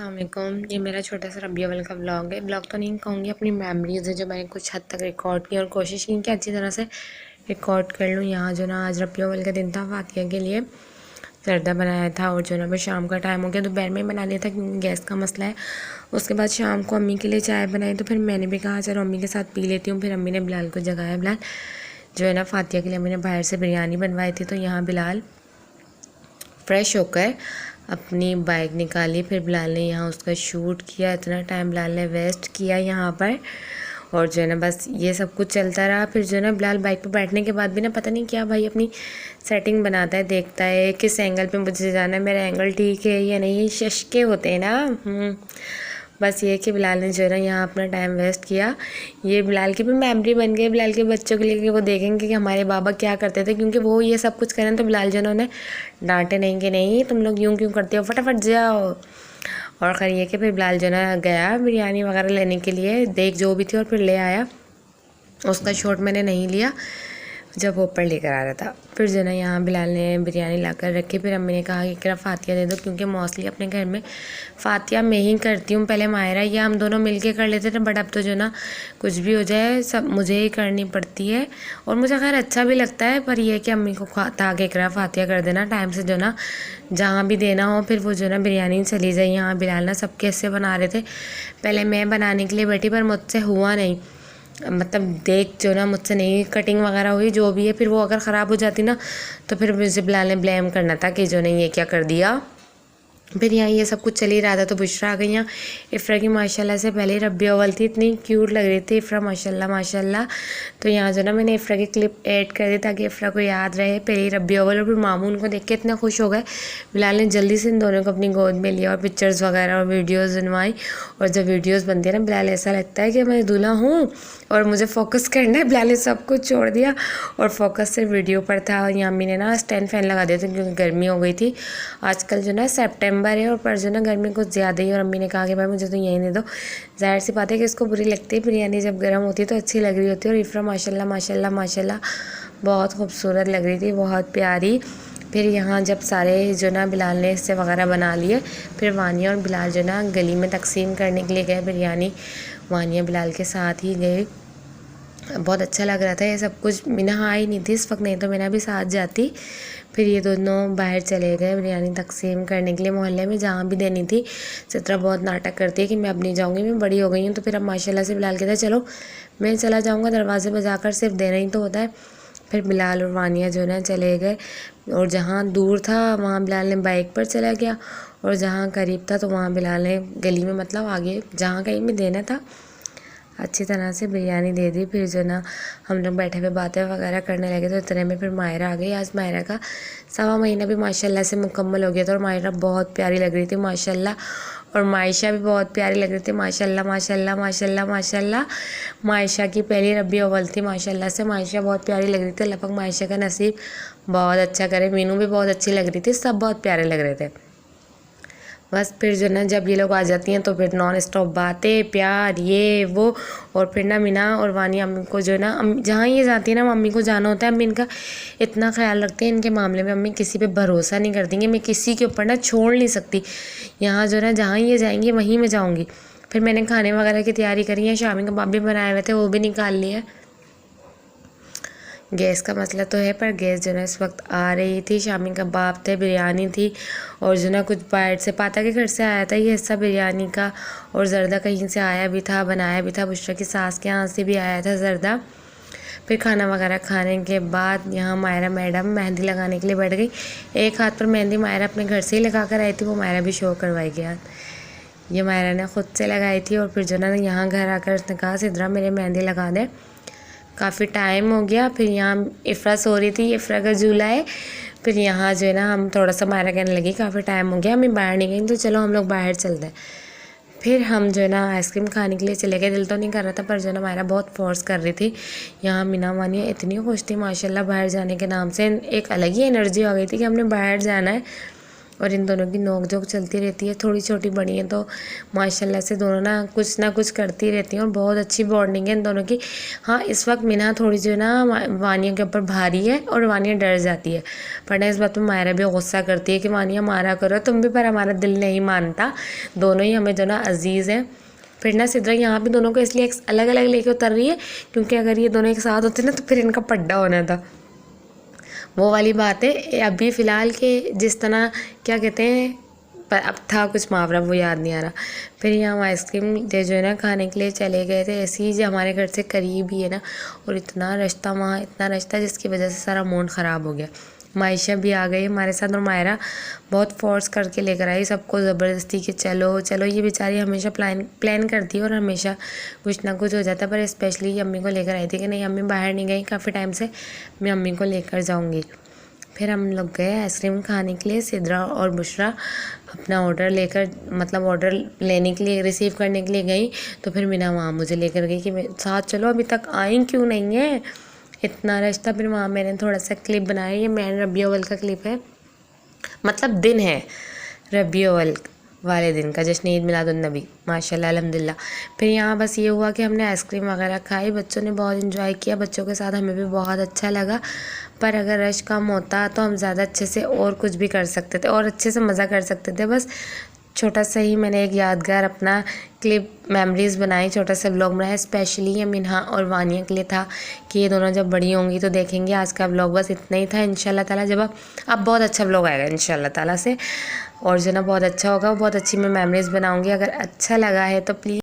अस्सलाम वालेकुम। ये मेरा छोटा सा रबी अव्वल का व्लॉग है। व्लॉग तो नहीं कहूँगी, अपनी मेमोरीज़ है जो मैंने कुछ हद तक रिकॉर्ड की और कोशिश की कि अच्छी तरह से रिकॉर्ड कर लूँ। यहाँ जो ना आज रबी अव्वल का दिन था, फातिया के लिए जर्दा बनाया था और जो ना फिर शाम का टाइम हो गया, दोपहर में बना लिया था क्योंकि गैस का मसला है। उसके बाद शाम को अम्मी के लिए चाय बनाई, तो फिर मैंने भी कहा चलो अम्मी के साथ पी लेती हूँ। फिर अम्मी ने बिलाल को जगाया। बिलाल जो है ना फातिया के लिए अम्मी ने बाहर से बिरयानी बनवाई थी, तो यहाँ बिलाल फ्रेश होकर अपनी बाइक निकाली। फिर बिलाल ने यहाँ उसका शूट किया। इतना टाइम बिलाल ने वेस्ट किया यहाँ पर, और जो है ना बस ये सब कुछ चलता रहा। फिर जो है ना बिलाल बाइक पर बैठने के बाद भी ना पता नहीं क्या भाई अपनी सेटिंग बनाता है, देखता है किस एंगल पे मुझे जाना है, मेरा एंगल ठीक है या नहीं। शशके होते हैं ना। बस ये कि बिलाल ने जो है ना यहाँ अपना टाइम वेस्ट किया। ये बिलाल की भी मेमोरी बन गई बिलाल के बच्चों के लिए कि वो देखेंगे कि हमारे बाबा क्या करते थे, क्योंकि वो ये सब कुछ करें तो बिलाल जो है उन्हें डांटे नहीं कि नहीं तुम लोग यूँ क्यों करते हो, फटाफट जाओ। और खैर ये कि फिर बिलाल जो ना गया बिरयानी वगैरह लेने के लिए, देख जो भी थी, और फिर ले आया। उसका शॉट मैंने नहीं लिया जब वो ऊपर लेकर आ रहा था। फिर जो ना यहाँ बिलाल ने बिरयानी ला कर रखी। फिर अम्मी ने कहा कि एक फातिया दे दो, क्योंकि मोस्टली अपने घर में फातिया मैं ही करती हूँ। पहले मायरा या हम दोनों मिलके कर लेते थे, बट अब तो जो ना कुछ भी हो जाए सब मुझे ही करनी पड़ती है। और मुझे खैर अच्छा भी लगता है, पर यह कि अम्मी को था कि एक फातिया कर देना टाइम से, जो ना जहाँ भी देना हो फिर वो जो ना बिरयानी चली जाए। यहाँ बिलाल ना सबके हिस्से बना रहे थे। पहले मैं बनाने के लिए बैठी, पर मुझसे हुआ नहीं, मतलब देख जो ना मुझसे नहीं कटिंग वगैरह हुई जो भी है। फिर वो अगर ख़राब हो जाती ना तो फिर मुझे बिलाल ने ब्लेम करना था कि जो नहीं ये क्या कर दिया। फिर यहाँ ये सब कुछ चल ही रहा था, तो बुशरा आ गई। यहाँ इफ़रा की माशाल्लाह से पहले रबी अव्वल थी, इतनी क्यूट लग रही थी इफ़रा, माशाल्लाह माशाल्लाह। तो यहाँ जो ना मैंने इफ़रा की क्लिप ऐड कर दी ताकि इफ़रा को याद रहे पहले रबी अव्वल। और फिर मामू उनको देख के इतना खुश हो गए, बिलाल ने जल्दी से इन दोनों को अपनी गोद में लिया और पिक्चर्स वगैरह और वीडियोज़ बनवाई। और जब वीडियोज़ बनती है ना बिलाल ऐसा लगता है कि मैं दूल्हा हूँ और मुझे फोकस करना है। बिलाल ने सब कुछ छोड़ दिया और फोकस सिर्फ वीडियो पर था। और यहाँ अम्मी ने ना स्टैंड फ़ैन लगा दिया था क्योंकि गर्मी हो गई थी। आजकल जो ना सेप्टेम्बर है और पर जो ना गर्मी कुछ ज़्यादा ही। और अम्मी ने कहा कि भाई मुझे तो यहीं दे दो। ज़ाहिर सी बात है कि इसको बुरी लगती है, बिरयानी जब गर्म होती है तो अच्छी लग रही होती है। और इफ़रा माशाल्लाह माशाल्लाह माशाल्लाह बहुत खूबसूरत लग रही थी, बहुत प्यारी। फिर यहाँ जब सारे जो ना बिलाल ने हिस्से वगैरह बना लिए, फिर वानिया और बिलाल जो ना गली में तकसीम करने के लिए गए बिरयानी। वानिया बिलाल के साथ ही गए। बहुत अच्छा लग रहा था ये सब कुछ। मीना आई नहीं थी इस वक्त, नहीं तो मीना भी साथ जाती। फिर ये दोनों बाहर चले गए बिरयानी तकसीम करने के लिए मोहल्ले में जहाँ भी देनी थी। चित्रा बहुत नाटक करती है कि मैं अब नहीं जाऊँगी, मैं बड़ी हो गई हूँ। तो फिर अब माशाल्लाह से बिलाल कहता है चलो मैं चला जाऊँगा, दरवाजे पर जाकर सिर्फ देना ही तो होता है। फिर बिलाल और वानिया जो ना चले गए, और जहाँ दूर था वहाँ बिलाल ने बाइक पर चला गया, और जहाँ करीब था तो वहाँ बिलाल ने गली में मतलब आगे जहाँ कहीं भी देना था अच्छी तरह से बिरयानी दे दी। फिर जो ना हम लोग बैठे हुए बातें वगैरह करने लगे, तो इतने में फिर मायरा आ गई। आज मायरा का 1.25 महीना भी माशाल्लाह से मुकम्मल हो गया था, और मायरा बहुत प्यारी लग रही थी माशाल्लाह। और मायशा भी बहुत प्यारी लग रही थी माशाल्लाह माशाल्लाह माशाल्लाह माशाल्लाह। मायशा की पहली रबी अव्वल थी माशाल्लाह से, मायशा बहुत प्यारी लग रही थी। अल्लाह पाक मायशा का नसीब बहुत अच्छा करे। मीनू भी बहुत अच्छी लग रही थी, सब बहुत प्यारे लग रहे थे। बस फिर जो ना जब ये लोग आ जाती हैं तो फिर नॉन स्टॉप बातें प्यार ये वो। और फिर ना मीना और वानी अम्मी को जो ना जहाँ ये जाती है ना मम्मी को जाना होता है, अम्मी इनका इतना ख्याल रखते हैं इनके मामले में। अम्मी किसी पे भरोसा नहीं करती कि मैं किसी के ऊपर ना छोड़ नहीं सकती। यहाँ जो ना जहाँ ये जाएंगी वहीं मैं जाऊँगी। फिर मैंने खाने वगैरह की तैयारी करी है, शामी कबाब भी बनाए हुए थे वो भी निकाल लिए। गैस का मसला तो है, पर गैस जो ना इस वक्त आ रही थी। शामी कबाब थे, बिरयानी थी, और जो ना कुछ बाहर से पाता के घर से आया था ये हिस्सा बिरयानी का। और जर्दा कहीं से आया भी था, बनाया भी था, बुशरा की सास के यहाँ से भी आया था जर्दा। फिर खाना वगैरह खाने के बाद यहाँ मायरा मैडम मेहंदी लगाने के लिए बैठ गई। एक हाथ पर मेहंदी मायरा अपने घर से ही लगा कर आई थी, वो मायरा भी शो करवाई हाथ। ये मायरा ने ख़ुद से लगाई थी। और फिर जो ना यहाँ घर आकर उसने कहा सिद्रा मेरे मेहंदी लगा दे, काफ़ी टाइम हो गया। फिर यहाँ इफ़रा सो रही थी, इफ़रा का झूला है। फिर यहाँ जो है ना हम थोड़ा सा मायरा कहने लगी काफ़ी टाइम हो गया हमें बाहर नहीं गई, तो चलो हम लोग बाहर चलते हैं। फिर हम जो है ना आइसक्रीम खाने के लिए चले गए। दिल तो नहीं कर रहा था, पर जो है ना मायरा बहुत फोर्स कर रही थी। यहाँ मीना वानिया इतनी खुश थी माशाल्लाह बाहर जाने के नाम से, एक अलग ही एनर्जी आ गई थी कि हमने बाहर जाना है। और इन दोनों की नोक झोंक चलती रहती है। थोड़ी छोटी बड़ी हैं तो माशाल्लाह से दोनों ना कुछ करती रहती हैं और बहुत अच्छी बॉन्डिंग है इन दोनों की। हाँ, इस वक्त मिना थोड़ी जो है ना वानिया के ऊपर भारी है और वानिया डर जाती है, वरना इस बात पर मायरा भी गुस्सा करती है कि वानिया मारा करो तुम भी, पर हमारा दिल नहीं मानता। दोनों ही हमें जो ना अजीज़ हैं। फिर ना सिद्रा यहाँ भी दोनों को इसलिए अलग अलग लेके उतर रही है क्योंकि अगर ये दोनों एक साथ होते ना तो फिर इनका पड्डा होना था, वो वाली बात है। अभी फ़िलहाल के जिस तरह क्या कहते हैं, पर अब था कुछ मुहावरा वो याद नहीं आ रहा। फिर यहाँ हम आइसक्रीम जो है ना खाने के लिए चले गए थे, ऐसे ही जो हमारे घर से करीब ही है ना, और इतना रश था वहाँ, इतना रश था जिसकी वजह से सारा मूड ख़राब हो गया। मायशा भी आ गई हमारे साथ और मायरा बहुत फोर्स करके लेकर आई सबको ज़बरदस्ती कि चलो चलो। ये बेचारी हमेशा प्लान करती है और हमेशा कुछ ना कुछ हो जाता है, पर स्पेशली अम्मी को लेकर आई थी कि नहीं अम्मी बाहर नहीं गई काफ़ी टाइम से, मैं अम्मी को लेकर जाऊँगी। फिर हम लोग गए आइसक्रीम खाने के लिए। सिद्रा और बुशरा अपना ऑर्डर लेकर, मतलब ऑर्डर लेने के लिए, रिसीव करने के लिए गई, तो फिर मीना वहाँ मुझे लेकर गई कि साथ चलो, अभी तक आई क्यों नहीं है, इतना रश था। फिर वहाँ मैंने थोड़ा सा क्लिप बनाया, ये मैन रबी अव्वल का क्लिप है, मतलब दिन है रबी अव्वल वाले दिन का, जश्न ईद मिलादुन्नबी, माशाल्लाह अल्हम्दुलिल्लाह। फिर यहाँ बस ये हुआ कि हमने आइसक्रीम वगैरह खाई, बच्चों ने बहुत इन्जॉय किया, बच्चों के साथ हमें भी बहुत अच्छा लगा। पर अगर रश कम होता तो हम ज़्यादा अच्छे से और कुछ भी कर सकते थे और अच्छे से मज़ा कर सकते थे। बस छोटा सा ही मैंने एक यादगार अपना क्लिप मेमोरीज़ बनाई, छोटा सा व्लॉग बनाया। स्पेशली ये मिन्हा और वानिया के लिए था कि ये दोनों जब बड़ी होंगी तो देखेंगे। आज का व्लॉग बस इतना ही था। इंशाल्लाह ताला जब अब बहुत अच्छा व्लॉग आएगा इंशाल्लाह ताला से, और जो ना बहुत अच्छा होगा, वो बहुत अच्छी मैं मेमोरीज़ बनाऊँगी। अगर अच्छा लगा है तो प्लीज़